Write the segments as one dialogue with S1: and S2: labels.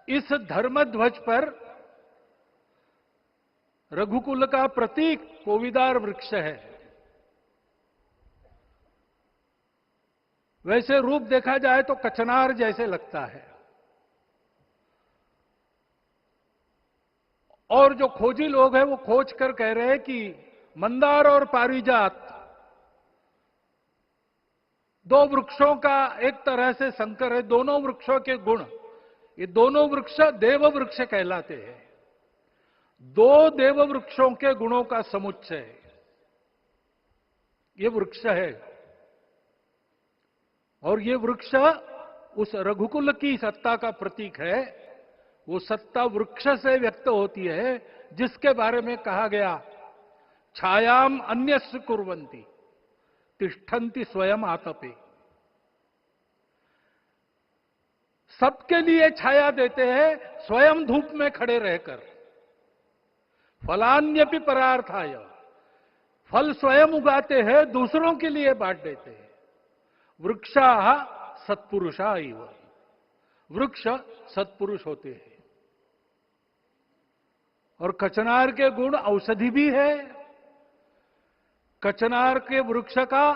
S1: इस धर्म ध्वज पर रघुकुल का प्रतीक कोविदार वृक्ष है। वैसे रूप देखा जाए तो कचनार जैसे लगता है, और जो खोजी लोग हैं वो खोज कर कह रहे हैं कि मंदार और पारिजात दो वृक्षों का एक तरह से संकर है। दोनों वृक्षों के गुण, ये दोनों वृक्ष देव वृक्ष कहलाते हैं। दो देव वृक्षों के गुणों का समुच्चय ये वृक्ष है, और ये वृक्ष उस रघुकुल की सत्ता का प्रतीक है। वो सत्ता वृक्ष से व्यक्त होती है, जिसके बारे में कहा गया, छायाम अन्यस्य कुर्वन्ति तिष्ठन्ति स्वयं आतपे। सबके लिए छाया देते हैं, स्वयं धूप में खड़े रहकर। फलान्यपि परार्थाय, फल स्वयं उगाते हैं, दूसरों के लिए बांट देते हैं। वृक्षा सत्पुरुषा इव, वृक्ष सत्पुरुष होते हैं। और कचनार के गुण औषधि भी है। कचनार के वृक्ष का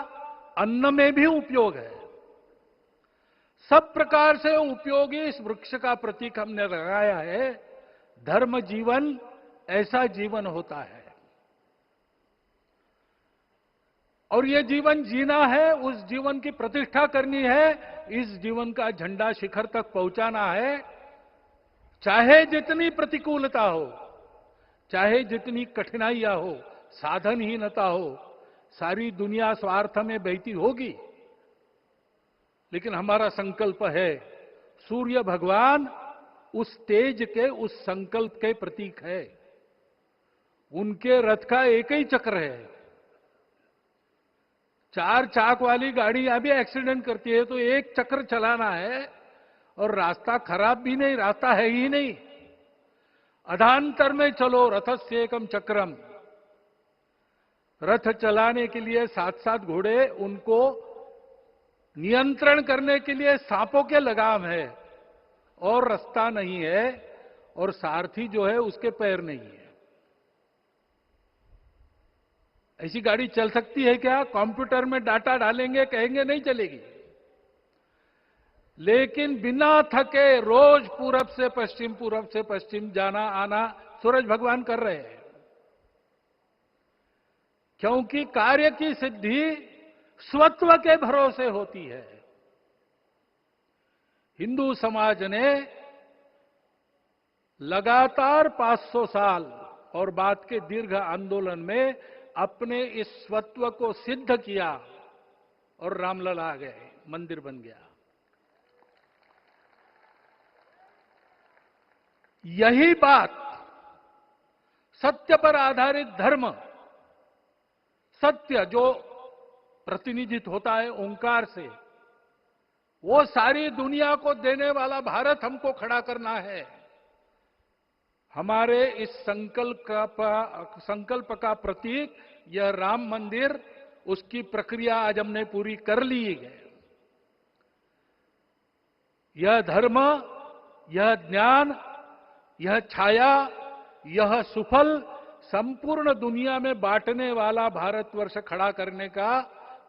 S1: अन्न में भी उपयोग है। सब प्रकार से उपयोगी इस वृक्ष का प्रतीक हमने लगाया है। धर्म जीवन ऐसा जीवन होता है, और ये जीवन जीना है, उस जीवन की प्रतिष्ठा करनी है, इस जीवन का झंडा शिखर तक पहुंचाना है। चाहे जितनी प्रतिकूलता हो, चाहे जितनी कठिनाइयां हो, साधनहीनता हो, सारी दुनिया स्वार्थ में बहती होगी, लेकिन हमारा संकल्प है। सूर्य भगवान उस तेज के, उस संकल्प के प्रतीक है। उनके रथ का एक ही चक्र है। 4 चाक वाली गाड़ियां भी एक्सीडेंट करती है, तो एक चक्र चलाना है, और रास्ता खराब भी नहीं, रास्ता है ही नहीं। अधांतर में चलो रथस्य एकम चक्रम। रथ चलाने के लिए 7-7 घोड़े, उनको नियंत्रण करने के लिए सांपों के लगाम है, और रास्ता नहीं है, और सारथी जो है उसके पैर नहीं है। ऐसी गाड़ी चल सकती है क्या? कंप्यूटर में डाटा डालेंगे, कहेंगे नहीं चलेगी। लेकिन बिना थके रोज पूरब से पश्चिम, पूरब से पश्चिम जाना आना सूरज भगवान कर रहे हैं। क्योंकि कार्य की सिद्धि स्वत्व के भरोसे होती है। हिंदू समाज ने लगातार 500 साल और बाद के दीर्घ आंदोलन में अपने इस स्वत्व को सिद्ध किया, और रामलला आ गए, मंदिर बन गया। यही बात सत्य पर आधारित धर्म, सत्य जो प्रतिनिधित होता है ओंकार से, वो सारी दुनिया को देने वाला भारत हमको खड़ा करना है। हमारे इस संकल्प का प्रतीक यह राम मंदिर, उसकी प्रक्रिया आज हमने पूरी कर ली है। यह धर्म, यह ज्ञान, यह छाया, यह सुफल संपूर्ण दुनिया में बांटने वाला भारतवर्ष खड़ा करने का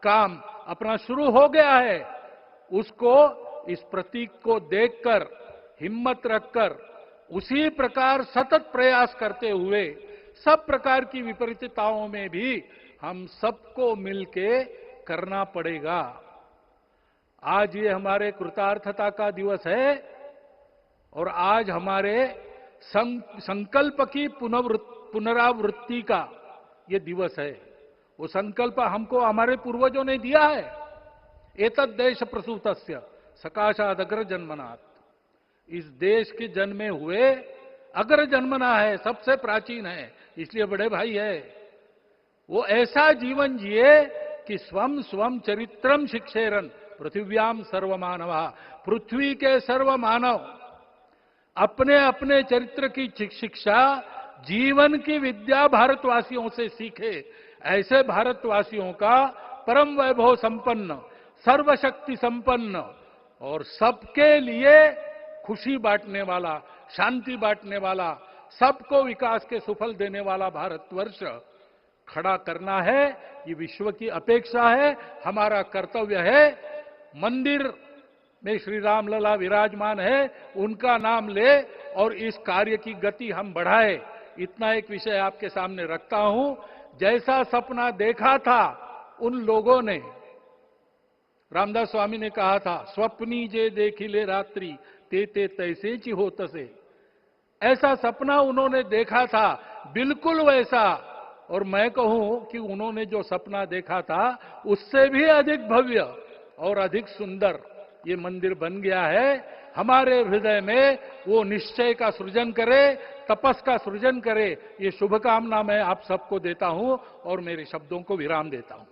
S1: काम अपना शुरू हो गया है। उसको, इस प्रतीक को देखकर, हिम्मत रखकर, उसी प्रकार सतत प्रयास करते हुए, सब प्रकार की विपरीतताओं में भी हम सबको मिलके करना पड़ेगा। आज ये हमारे कृतार्थता का दिवस है, और आज हमारे संकल्प की पुनरावृत्ति का ये दिवस है। वो संकल्प हमको हमारे पूर्वजों ने दिया है। एतद् देश प्रसूतस्य सकाशाद अग्र जन्मनात्। इस देश के जन्मे हुए अग्र जन्मना है, सबसे प्राचीन है, इसलिए बड़े भाई है। वो ऐसा जीवन जिए कि स्वम स्वम चरित्रम शिक्षेरन पृथिव्याम सर्वमानवा। पृथ्वी के सर्व मानव अपने अपने चरित्र की शिक्षा, जीवन की विद्या भारतवासियों से सीखे। ऐसे भारतवासियों का परम वैभव संपन्न, सर्वशक्ति संपन्न और सबके लिए खुशी बांटने वाला, शांति बांटने वाला, सबको विकास के सुफल देने वाला भारतवर्ष खड़ा करना है। ये विश्व की अपेक्षा है, हमारा कर्तव्य है। मंदिर में श्री राम लला विराजमान है, उनका नाम ले और इस कार्य की गति हम बढ़ाए। इतना एक विषय आपके सामने रखता हूं। जैसा सपना देखा था उन लोगों ने, रामदास स्वामी ने कहा था, स्वप्नी जे देखिले रात्रि ते ते तैसे ची हो तसे। ऐसा सपना उन्होंने देखा था, बिल्कुल वैसा। और मैं कहूं कि उन्होंने जो सपना देखा था उससे भी अधिक भव्य और अधिक सुंदर ये मंदिर बन गया है। हमारे हृदय में वो निश्चय का सृजन करे, तपस का सृजन करे। ये शुभकामना मैं आप सबको देता हूं और मेरे शब्दों को विराम देता हूं।